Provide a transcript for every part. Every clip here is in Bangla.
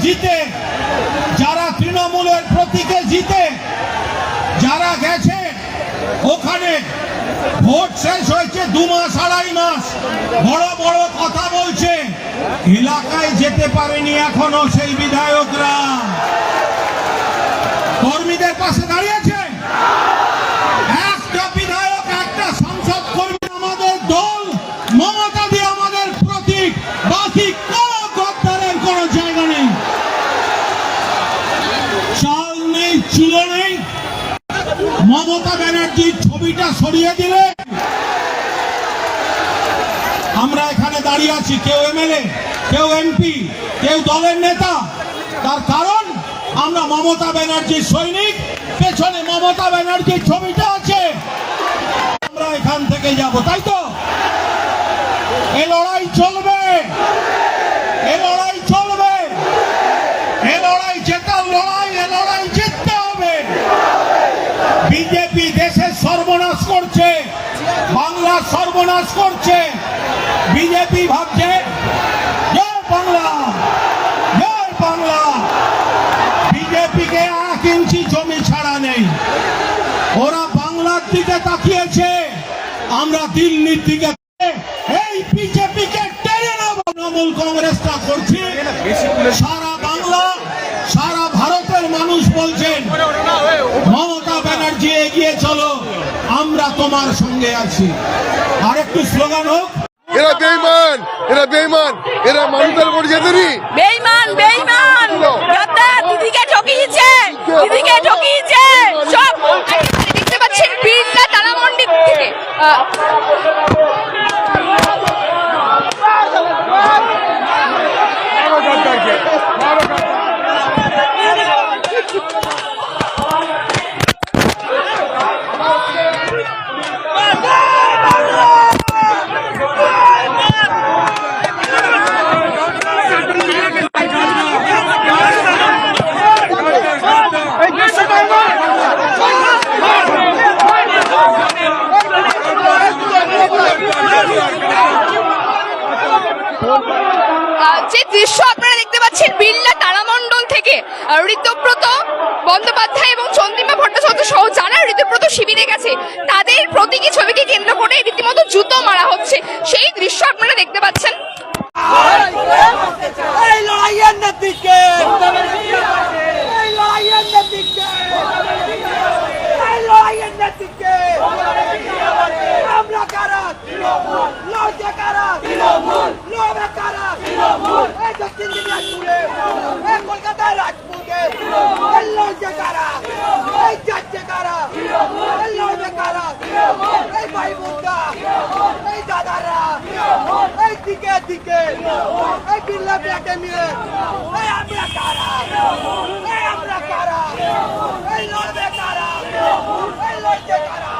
জিতে, যারা তৃণমূলের প্রতীকে জিতে যারা গেছে, ওখানে ভোট শেষ হয়েছে 2 মাস 2.5 মাস, বড় বড় কথা বলছে, এলাকায় যেতে পারেনি এখনো সেই বিধায়করা। কর্মীদের পাশে দাঁড়িয়েছে একটা বিধায়ক, একটা সংসদ কর্মী আমাদের দল, মমতা দিয়ে আমাদের প্রতীক, বাকি কোন গদ্দারের কোন জায়গা নেই। চাল নেই, চুল নেই, মমতা ব্যানার্জির ছবিটা সরিয়ে দিলে আমরা এখানে দাঁড়িয়ে আছি, কেউ এমএলএ, কেউ এমপি, কেউ দলের নেতা। তার কারণ আমরা মমতা ব্যানার্জির সৈনিক, পেছনে মমতা ব্যানার্জির ছবিটা আছে, আমরা এখান থেকে যাব, তাই তো? এ লড়াই চলবে, এ লড়াই চলবে, এ লড়াই জেতার লড়াই, এ লড়াই জিততে হবে। বিজেপি দেশের সর্বনাশ করছে, বাংলার সর্বনাশ করছে। বিজেপি ভাবছে জয় বাংলা, জয় বাংলা। বিজেপিকে 1 ইঞ্চি জমি ছাড়া নেই। ওরা বাংলার দিকে তাকিয়েছে, আমরা দিল্লির দিকে। এই বিজেপিকে টেনে নেব, তৃণমূল কংগ্রেসটা করছি। সারা বাংলা, সারা ভারতের মানুষ বলছেন মমতা ব্যানার্জি এগিয়ে চলো, আমরা তোমার সঙ্গে আছি। আর একটু স্লোগান হোক, এরা বেঈমান, এরা বেঈমান, এরা মানুষের ভোট জেতেনি। বেঈমান, বেঈমান, গাদ্দার, দিদিকে ঠকিয়েছে, দিদিকে ঠকিয়েছে। সব দেখতে পাচ্ছেন বিড়লা তারামন্ডি থেকে। যে দৃশ্য আপনারা দেখতে পাচ্ছেন বিড়লা তারামণ্ডল থেকে ঋতব্রত বন্দ্যোপাধ্যায় এবং চন্দ্রিমা ভট্টাচার্য সহ যারা ঋতব্রত শিবিরে গেছে, তাদের প্রতীকী ছবিকে কেন্দ্র করে রীতিমতো জুতো মারা হচ্ছে, সেই দৃশ্য আপনারা দেখতে পাচ্ছেন। কলকাতায় রাজপুরে এই ভাই বোনরা, এই দাদারা, এই দিকে দিকে, এই বিড়লা একাডেমি, এই আমরা কারা, এই আমরা কারা, এই লড়বে কারা, এই লড়ছে কারা।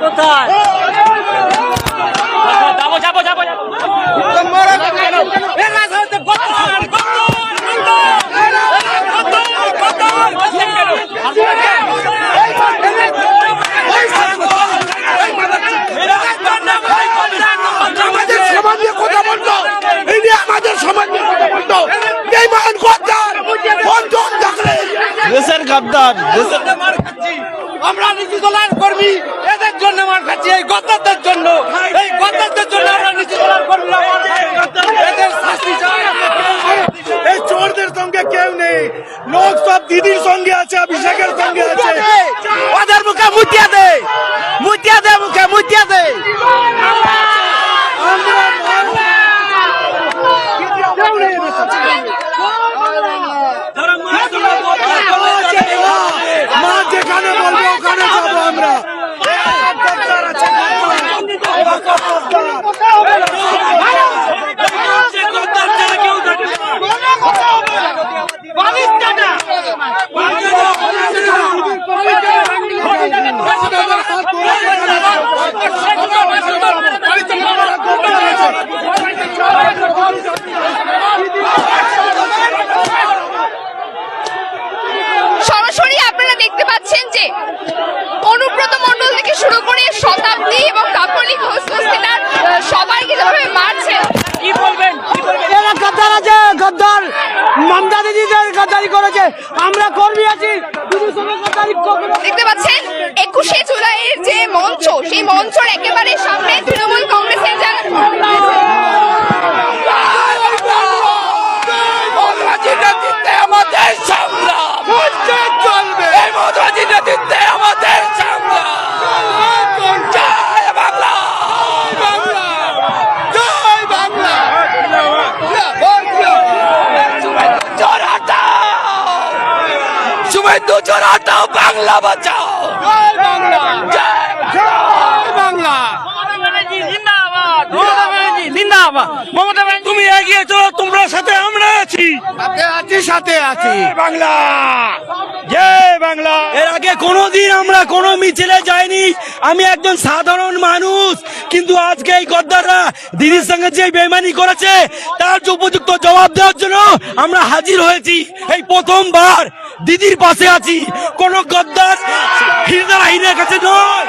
কোথায় যাবো যাবো যাবো আমাদের সমাজ নিয়ে কথা বলতো, দেশের গাদ্দার, দেশের আমরা নিচু দলের কর্মী, এদের জন্য মার খাচ্ছি, এই গদ্দারদের জন্য, এই গদ্দারদের জন্য আমরা নিচু দলের কর্মী, এদের শাস্তি চাই। এই চোরদের সঙ্গে কেউ নেই, লোক সব দিদির সঙ্গে আছে, অভিষেকের সঙ্গে আছে, ওদের মুখে মুতিয়া দে, মুতিয়া দে, মুখে মুতিয়া দে। মা যেখানে বলবো ওখানে যাবো আমরা। যেভাবে মারছেন কি বলবেন এরা গদ্দার আছে, গদ্দার মমতা দিদিদের গদ্দারি করেছে। আমরা কর্মী আছি, দিদির সঙ্গে গদ্দারি কখনো দেখতে পাচ্ছেন 21শে জুলাইয়ের যে মঞ্চ, সেই মঞ্চের একেবারে সামনে তৃণমূল কংগ্রেসের যারা মমতাজির নেতৃত্বে আমাদের সংগ্রাম চলবে, এই মমতাজির নেতৃত্বে আমাদের সংগ্রাম। জয় বাংলা, জয় বাংলা। জোর হাটাও, শুভেন্দু জোর হাটাও, বাংলা বাঁচাও। জয় বাংলা, জয় বাংলা। মমতা ব্যানার্জি তুমি এগিয়ে চলো, তোমরা সাথে আমরা আছি, সাথে আছি। বাংলা জয় বাংলা। এর আগে কোনোদিন আমরা কোনো মিছিলে যাইনি, আমি একজন সাধারণ মানুষ, কিন্তু আজকে এই গদ্দাররা দিদির সঙ্গে যে বেইমানি করেছে তার উপযুক্ত জবাব দেওয়ার জন্য আমরা হাজির হয়েছি। এই প্রথমবার দিদির পাশে আছি, কোন গদ্দার হিরের কাছে নয়।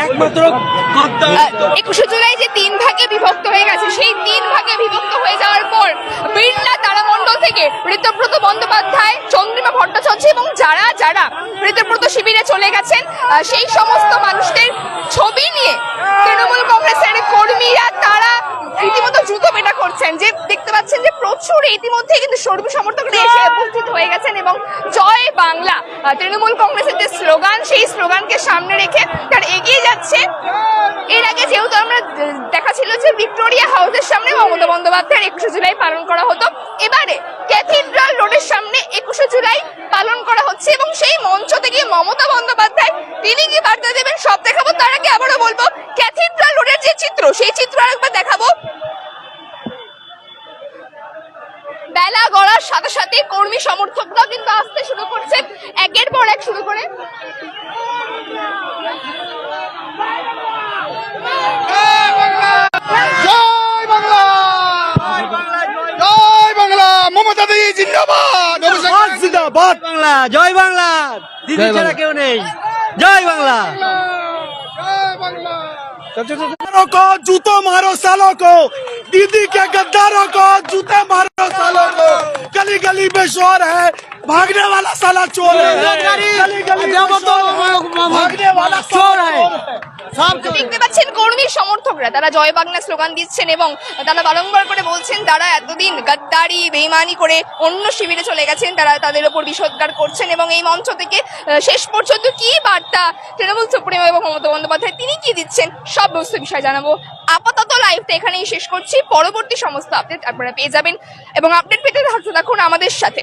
একমাত্র 21শে জুলাই যে 3 ভাগে বিভক্ত হয়ে গেছে, সেই 3 ভাগে বিভক্ত হয়ে যাওয়ার পর বিড়লা তারামণ্ডল থেকে ঋতব্রত বন্দ্যোপাধ্যায়, চন্দ্রিমা ভট্টাচার্য এবং যারা যারা ঋতব্রত শিবিরে চলে গেছেন, সেই সমস্ত মানুষদের ছবি নিয়ে তৃণমূল কংগ্রেসের কর্মীরা তারা রীতিমতো জুতো পেটা করছেন। যে দেখতে পাচ্ছেন যে প্রচুর ইতিমধ্যে কিন্তু কর্মী সমর্থকরা এসে উপস্থিত হয়ে গেছেন এবং জয় বাংলা তৃণমূল কংগ্রেসের যে স্লোগান, সেই স্লোগানকে সামনে রেখে তারা এগিয়ে যাচ্ছে। এর আগে যেহেতু আমরা দেখা ছিল যে ভিক্টোরিয়া হাউসের সামনে মমতা বন্দ্যোপাধ্যায়ের 21শে জুলাই পালন করা হতো, এবারে ক্যাথিড্রাল রোডের সামনে 21শে জুলাই পালন করা হচ্ছে এবং সেই মঞ্চ থেকে মমতা বন্দ্যোপাধ্যায় তিনি কি বার্তা দেবেন সব দেখাবো। তার আগে আবারও বলবো, ক্যাথিড্রাল রোডের যে চিত্র, সেই চিত্র আরেকবার দেখাবো। বেলা গড়ার সাথে সাথে কর্মী সমর্থকরা কিন্তু আসতে শুরু করছে, একের পর এক শুরু করে। জয় বাংলা, জয় বাংলা। মমতা দিদি জিন্দাবাদ, জিন্দাবাদ। বাংলা, জয় বাংলা। দিদি ছাড়া কেউ নেই। জয় বাংলা। गद्दारों को जूतों मारो सालों को, दीदी के गद्दारों को जूते मारो सालों को। गली गली में शोर है, भागने वाला साला चोर है, गली गली में भागने वाला চোর है। দেখতে পাচ্ছেন কর্মী সমর্থকরা তারা জয় বাংলা স্লোগান দিচ্ছেন এবং তারা বারংবার করে বলছেন তারা এতদিন গাদ্দারি বেইমানি করে অন্য শিবিরে চলে গেছেন, তারা তাদের উপর বিষোদ্গার করছেন এবং এই মঞ্চ থেকে শেষ পর্যন্ত কি বার্তা তৃণমূল সুপ্রিমো এবং মমতা বন্দ্যোপাধ্যায় তিনি কি দিচ্ছেন সব বস্তু বিষয় জানাবো। আপাতত লাইভটা এখানেই শেষ করছি, পরবর্তী সমস্ত আপডেট আপনারা পেয়ে যাবেন এবং আপডেট পেতে থাকুন আমাদের সাথে।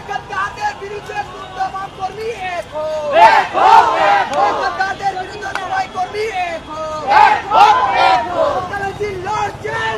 গদ্দারদের বিরুদ্ধে মুর্দাবাদ কর্মী এক হো, গদ্দারদের বিরুদ্ধে লড়াই কর্মী এক হো। মমতা ব্যানার্জি লড়ছেন,